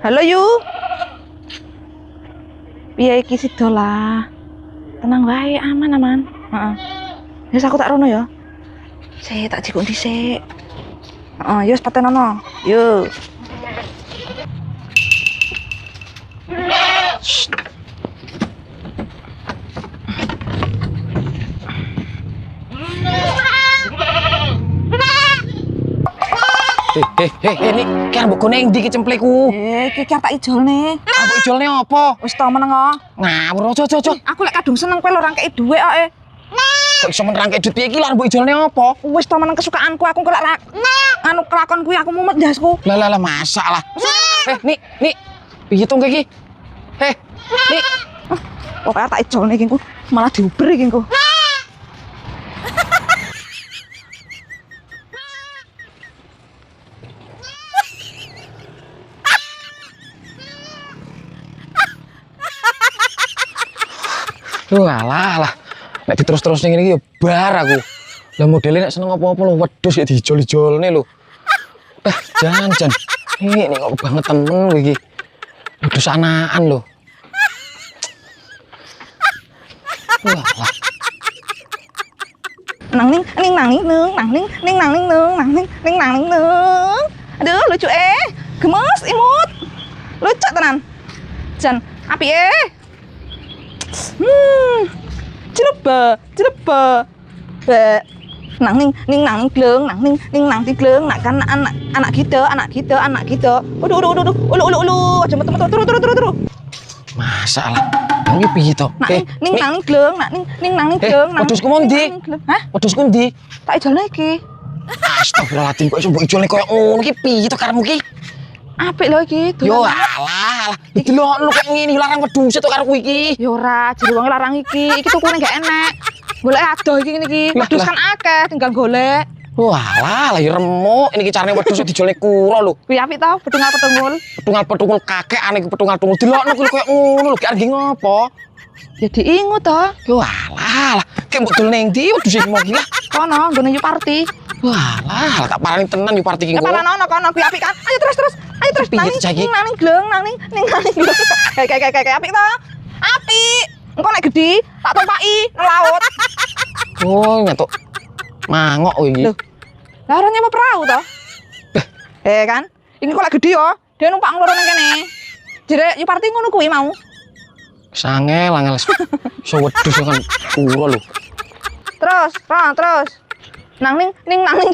Halo Yu. Piye iki sida lah. Tenang wae, aman. Heeh. Wis aku tak rono ya. Sik tak jikuk dhisik. Heeh, yo wis patenono. Yo. Ini kan mbok gone ndi ki cempleku? Iki tak ijolne. Mbok ijolne apa? Wis ta meneng. Ngawur aja. Aku lek kadung seneng kowe lho rangkeki dhuwit kok. Kok iso menrangke duit piye iki lan mbok ijolne apa? Wis ta meneng kesukaanku aku kok lek anu kelakon kuwi aku mumet ndasku. Lah masak lah. Nik. Piye to iki? Nik. Pokoknya tak ijolne iki malah diuber iki engko. Alah. Nek diterus-terus ning ngene iki ya bar aku. Lah modele nek seneng apa-apa lho wedhus ya diijol-ijolne lho. Jan. Ini kok banget temen lho iki. Wedhus anakan lho. Walah. Nang ning. Aduh lucu gemes imut. Lucu tenan. Jan, apike? Cileba. Nang ning gleng, nang di gleng, nak kan anak kita. Udah. Aja metu turu. Masa lah. Iki piye to? Ning gleng, ning gleng. Wedhusku mau ndi? Hah? Wedhusku ndi? Tak ijolne iki. Astagfirullahaladzim, kok iso mbok ijolne koyo ngono iki piye to karepmu iki? Apik lho iki. Yo alah. Delokno kok ngene larang wedhus to karepku iki. Ya ora, jare wong larang iki. Iki tukune gak enak. Golek adoh iki ngene iki. Wedhus kan akeh, tinggal golek. Walah, lah ya remuk. Ini iki carane wedhus dijolne kura lho. Kuwi apik to, petungul. Petungul kakekane iki petungul. Delokno kuwi koyo ngono lho, gak ngerti ngopo. Ya diingu to. Yo alah, kek mbok dolne ndi wedhus iki mau iki lah. Kono nggone yu party. Walah, tak parani tenan yu party iki. Paranono kono kuwi apik kan. Ayo terus. Piye saiki? Nang gleng. Kayak apik to. Apik. Engko nek gedhi tak tumpaki nang laut. Oh, nyatuk. Mangok iki. Lho. Lah ora nyewa perahu to? Kan? Iki kok lek gedhi yo, dia numpak loro nang kene. Jere yu party ngono kuwi mau. Sangel iso wedhus kan kura lho. Terus. Nang